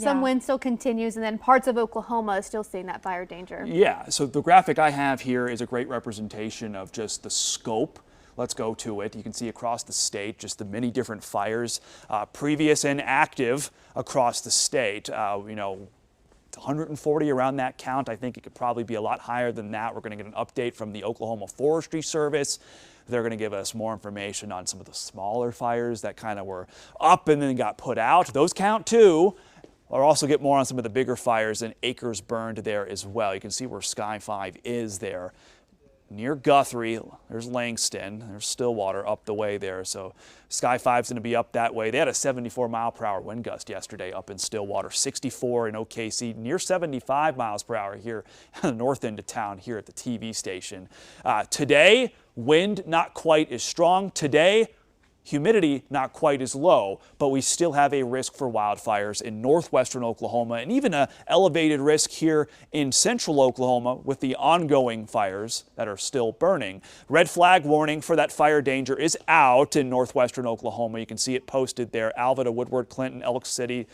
Some wind still continues, and then parts of Oklahoma is still seeing that fire danger. Yeah, so the graphic I have here is a great representation of just the scope. Let's go to it. You can see across the state just the many different fires, previous and active across the state. 140 around that count. I think it could probably be a lot higher than that. We're going to get an update from the Oklahoma Forestry Service. They're going to give us more information on some of the smaller fires that kind of were up and then got put out. Those count too. We'll also get more on some of the bigger fires and acres burned there as well. You can see where Sky 5 is there. Near Guthrie, there's Langston, there's Stillwater up the way there. So Sky 5 is going to be up that way. They had a 74-mile-per-hour wind gust yesterday up in Stillwater, 64 in OKC, near 75 miles per hour here on the north end of town here at the TV station. Today, wind not quite as strong. Today, humidity not quite as low, but we still have a risk for wildfires in northwestern Oklahoma and even an elevated risk here in central Oklahoma with the ongoing fires that are still burning. Red flag warning for that fire danger is out in northwestern Oklahoma. You can see it posted there. Alveda, Woodward, Clinton, Elk City.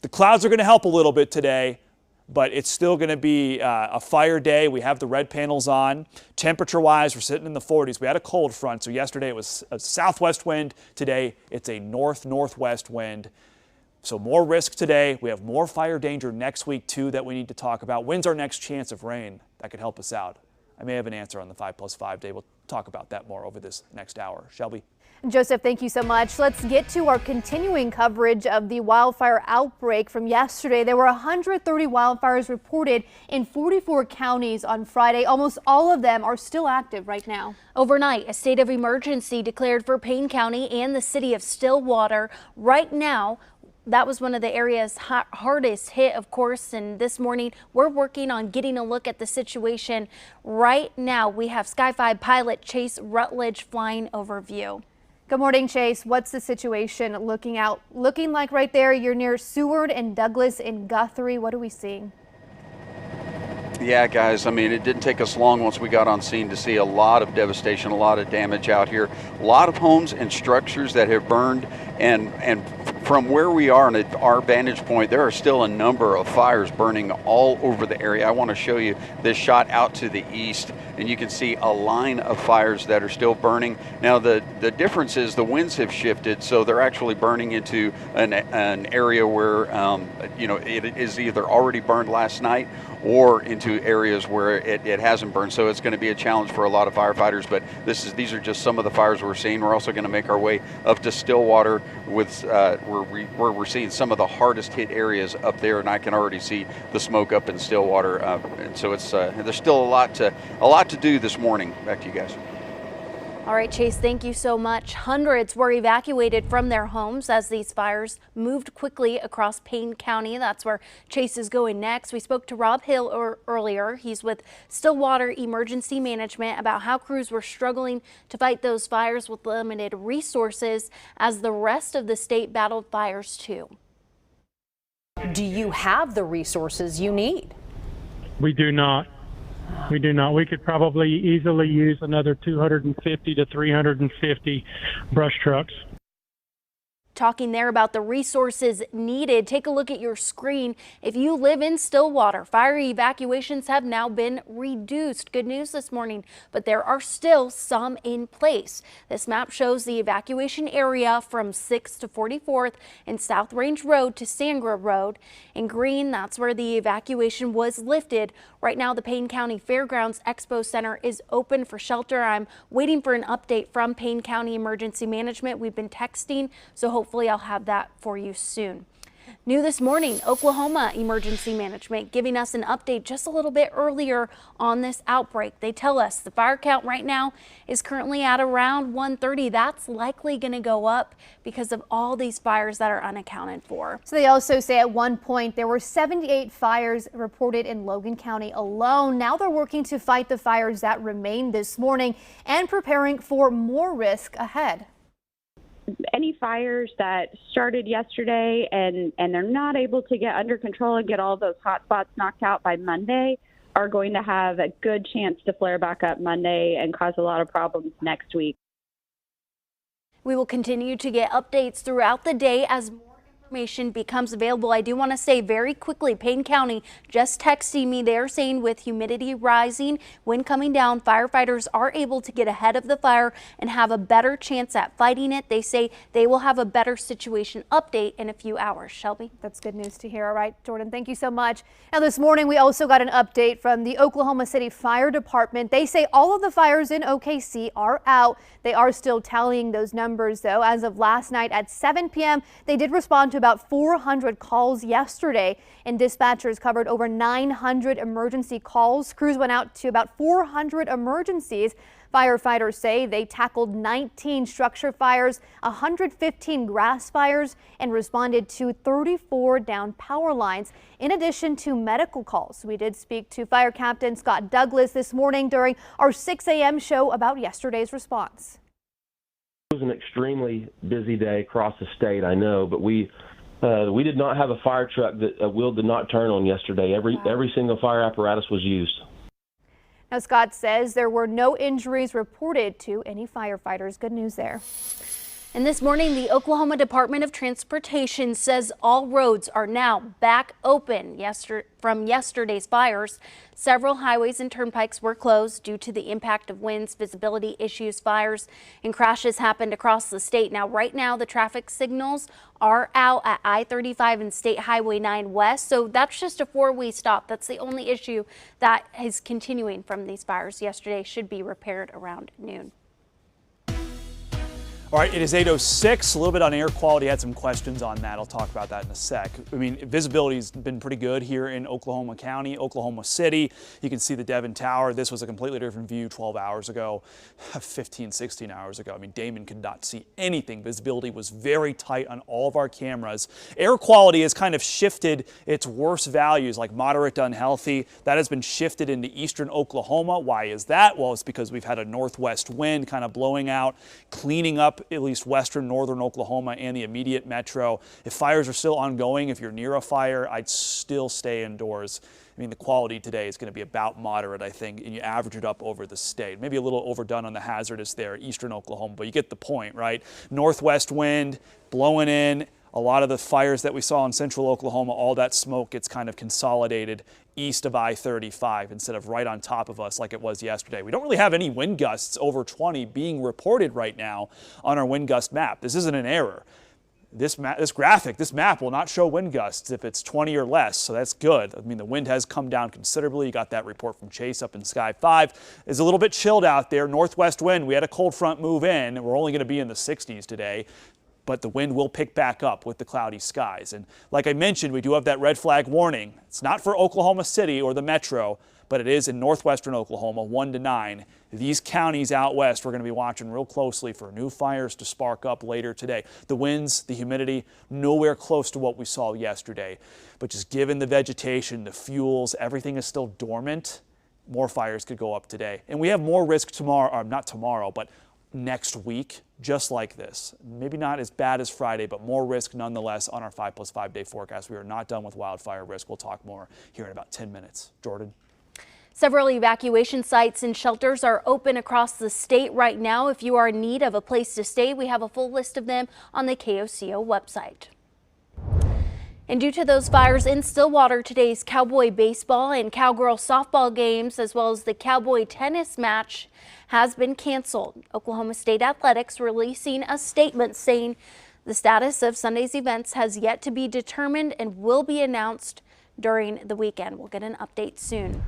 The clouds are going to help a little bit today, but it's still going to be a fire day. We have the red panels on. Temperature-wise, we're sitting in the 40s. We had a cold front, so yesterday it was a southwest wind. Today, it's a north-northwest wind. So more risk today. We have more fire danger next week, too, that we need to talk about. When's our next chance of rain? That could help us out. I may have an answer on the 5+5 day. We'll talk about that more over this next hour. Shelby? Joseph, thank you so much. Let's get to our continuing coverage of the wildfire outbreak from yesterday. There were 130 wildfires reported in 44 counties on Friday. Almost all of them are still active right now. Overnight, a state of emergency declared for Payne County and the city of Stillwater. Right now, that was one of the areas hardest hit, of course, and this morning we're working on getting a look at the situation. Right now, we have Sky 5 pilot Chase Rutledge flying overview. Good morning, Chase. What's the situation looking like right there? You're near Seward and Douglas in Guthrie. What are we seeing? Yeah, guys, I mean, it didn't take us long once we got on scene to see a lot of devastation, a lot of damage out here. A lot of homes and structures that have burned, and from where we are and at our vantage point, there are still a number of fires burning all over the area. I want to show you this shot out to the east, and you can see a line of fires that are still burning. Now, the difference is the winds have shifted, so they're actually burning into an area where, it is either already burned last night or into areas where it hasn't burned. So it's going to be a challenge for a lot of firefighters, but these are just some of the fires we're seeing. We're also going to make our way up to Stillwater with where we're seeing some of the hardest hit areas up there, and I can already see the smoke up in Stillwater. And so it's there's still a lot to do this morning. Back to you guys. All right, Chase, thank you so much. Hundreds were evacuated from their homes as these fires moved quickly across Payne County. That's where Chase is going next. We spoke to Rob Hill earlier. He's with Stillwater Emergency Management about how crews were struggling to fight those fires with limited resources as the rest of the state battled fires too. Do you have the resources you need? We do not. We do not. We could probably easily use another 250 to 350 brush trucks. Talking there about the resources needed. Take a look at your screen. If you live in Stillwater, fire evacuations have now been reduced. Good news this morning, but there are still some in place. This map shows the evacuation area from 6th to 44th and South Range Road to Sangra Road. In green, that's where the evacuation was lifted. Right now, the Payne County Fairgrounds Expo Center is open for shelter. I'm waiting for an update from Payne County Emergency Management. We've been texting, so hopefully I'll have that for you soon. New this morning, Oklahoma Emergency Management giving us an update just a little bit earlier on this outbreak. They tell us the fire count right now is currently at around 130. That's likely going to go up because of all these fires that are unaccounted for. So they also say at one point there were 78 fires reported in Logan County alone. Now they're working to fight the fires that remain this morning and preparing for more risk ahead. Any fires that started yesterday and they're not able to get under control and get all those hot spots knocked out by Monday are going to have a good chance to flare back up Monday and cause a lot of problems next week. We will continue to get updates throughout the day as more information becomes available. I do want to say very quickly, Payne County just texting me. They're saying with humidity rising, wind coming down, firefighters are able to get ahead of the fire and have a better chance at fighting it. They say they will have a better situation update in a few hours. Shelby? That's good news to hear. All right, Jordan, thank you so much. Now this morning we also got an update from the Oklahoma City Fire Department. They say all of the fires in OKC are out. They are still tallying those numbers though. As of last night at 7 p.m. they did respond to about 400 calls yesterday, and dispatchers covered over 900 emergency calls. Crews went out to about 400 emergencies. Firefighters say they tackled 19 structure fires, 115 grass fires, and responded to 34 down power lines, in addition to medical calls. We did speak to Fire Captain Scott Douglas this morning during our 6 a.m. show about yesterday's response. It was an extremely busy day across the state, I know, but we did not have a fire truck that a wheel did not turn on yesterday. Every single fire apparatus was used. Now, Scott says there were no injuries reported to any firefighters. Good news there. And this morning, the Oklahoma Department of Transportation says all roads are now back open from yesterday's fires. Several highways and turnpikes were closed due to the impact of winds, visibility issues, fires, and crashes happened across the state. Now, right now, the traffic signals are out at I-35 and State Highway 9 West. So that's just a four-way stop. That's the only issue that is continuing from these fires yesterday. Should be repaired around noon. All right, it is 8:06. A little bit on air quality. I had some questions on that. I'll talk about that in a sec. I mean, visibility's been pretty good here in Oklahoma County, Oklahoma City. You can see the Devon Tower. This was a completely different view 12 hours ago, 15, 16 hours ago. I mean, Damon could not see anything. Visibility was very tight on all of our cameras. Air quality has kind of shifted its worst values, like moderate to unhealthy. That has been shifted into eastern Oklahoma. Why is that? Well, it's because we've had a northwest wind kind of blowing out, cleaning up at least western, northern Oklahoma and the immediate metro. If fires are still ongoing, if you're near a fire, I'd still stay indoors. I mean, the quality today is going to be about moderate, I think, and you average it up over the state. Maybe a little overdone on the hazardous there, eastern Oklahoma, but you get the point, right? Northwest wind blowing in. A lot of the fires that we saw in central Oklahoma, all that smoke gets kind of consolidated east of I-35 instead of right on top of us like it was yesterday. We don't really have any wind gusts over 20 being reported right now on our wind gust map. This isn't an error. This map will not show wind gusts if it's 20 or less, so that's good. I mean, the wind has come down considerably. You got that report from Chase up in Sky 5. It's a little bit chilled out there. Northwest wind, we had a cold front move in. We're only going to be in the 60s today. But the wind will pick back up with the cloudy skies. And like I mentioned, we do have that red flag warning. It's not for Oklahoma City or the metro, but it is in northwestern Oklahoma, 1 to 9. These counties out west, we're going to be watching real closely for new fires to spark up later today. The winds, the humidity, nowhere close to what we saw yesterday. But just given the vegetation, the fuels, everything is still dormant, more fires could go up today. And we have more risk tomorrow, or not tomorrow, but next week, just like this. Maybe not as bad as Friday, but more risk nonetheless on our 5+5 day forecast. We are not done with wildfire risk. We'll talk more here in about 10 minutes. Jordan. Several evacuation sites and shelters are open across the state right now. If you are in need of a place to stay, we have a full list of them on the KOCO website. And due to those fires in Stillwater, today's Cowboy baseball and Cowgirl softball games, as well as the Cowboy tennis match, has been canceled. Oklahoma State Athletics releasing a statement saying the status of Sunday's events has yet to be determined and will be announced during the weekend. We'll get an update soon.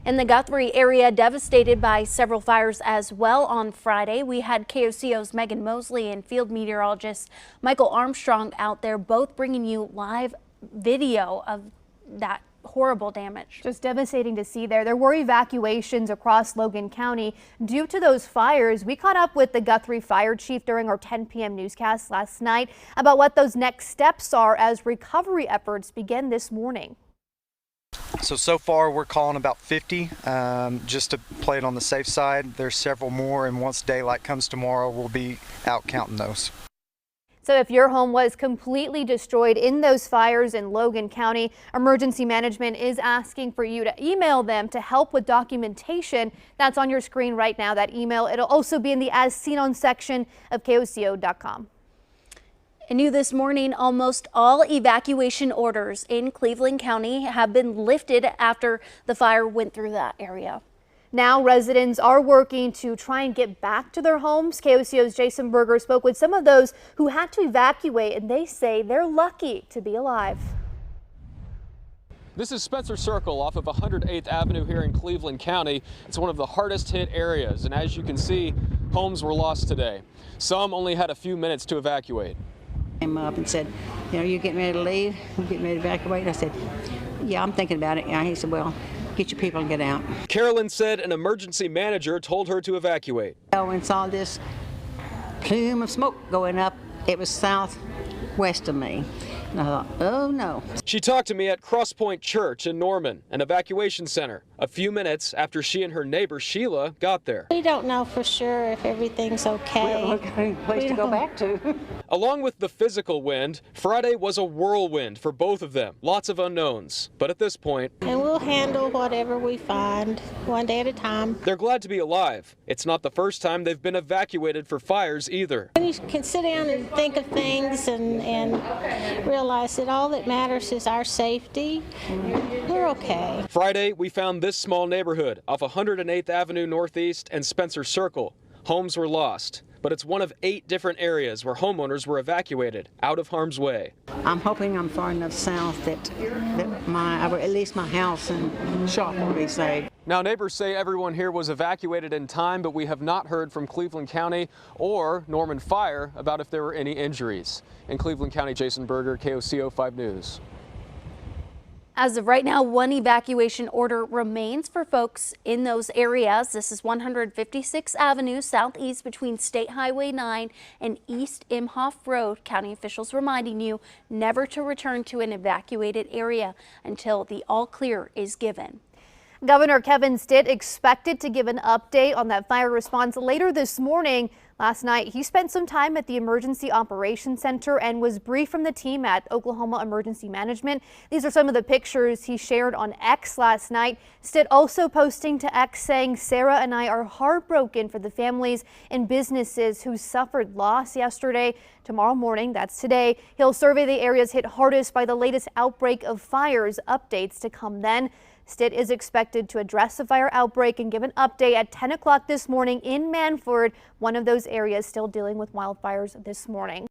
In the Guthrie area, devastated by several fires as well on Friday. We had KOCO's Megan Mosley and field meteorologist Michael Armstrong out there, both bringing you live video of that horrible damage. Just devastating to see there. There were evacuations across Logan County due to those fires. We caught up with the Guthrie Fire Chief during our 10 p.m. newscast last night about what those next steps are as recovery efforts begin this morning. So far we're calling about 50 just to play it on the safe side. There's several more, and once daylight comes tomorrow, we'll be out counting those. So if your home was completely destroyed in those fires in Logan County, Emergency Management is asking for you to email them to help with documentation. That's on your screen right now, that email. It'll also be in the As Seen On section of KOCO.com. And new this morning, almost all evacuation orders in Cleveland County have been lifted after the fire went through that area. Now residents are working to try and get back to their homes. KOCO's Jason Berger spoke with some of those who had to evacuate, and they say they're lucky to be alive. This is Spencer Circle off of 108th Avenue here in Cleveland County. It's one of the hardest hit areas, and as you can see, homes were lost today. Some only had a few minutes to evacuate. Came up and said, you know, you getting ready to leave? You getting ready to evacuate? And I said, yeah, I'm thinking about it. Yeah, he said, well, get your people and get out. Carolyn said an emergency manager told her to evacuate. Oh, and saw this plume of smoke going up. It was southwest of me. And I thought, oh no. She talked to me at Cross Point Church in Norman, an evacuation center, a few minutes after she and her neighbor Sheila got there. We don't know for sure if everything's okay. We don't have any place to go back to. Along with the physical wind, Friday was a whirlwind for both of them. Lots of unknowns, but at this point, And we'll handle whatever we find one day at a time. they're glad to be alive. It's not the first time they've been evacuated for fires either. And you can sit down and think of things and realize that all that matters is our safety. We're okay. Friday, we found this small neighborhood off 108th Avenue Northeast and Spencer Circle. Homes were lost, but it's one of 8 different areas where homeowners were evacuated out of harm's way. I'm hoping I'm far enough south that at least my house and shop will be saved. Now, neighbors say everyone here was evacuated in time, but we have not heard from Cleveland County or Norman Fire about if there were any injuries. In Cleveland County, Jason Berger, KOCO 5 News. As of right now, one evacuation order remains for folks in those areas. This is 156th Avenue southeast between State Highway 9 and East Imhoff Road. County officials reminding you never to return to an evacuated area until the all clear is given. Governor Kevin Stitt expected to give an update on that fire response later this morning. Last night, he spent some time at the Emergency Operations Center and was briefed from the team at Oklahoma Emergency Management. These are some of the pictures he shared on X last night. Stitt also posting to X saying, "Sarah and I are heartbroken for the families and businesses who suffered loss yesterday. Tomorrow morning, that's today, he'll survey the areas hit hardest by the latest outbreak of fires. Updates to come then." Stitt is expected to address the fire outbreak and give an update at 10 o'clock this morning in Manford, one of those areas still dealing with wildfires this morning.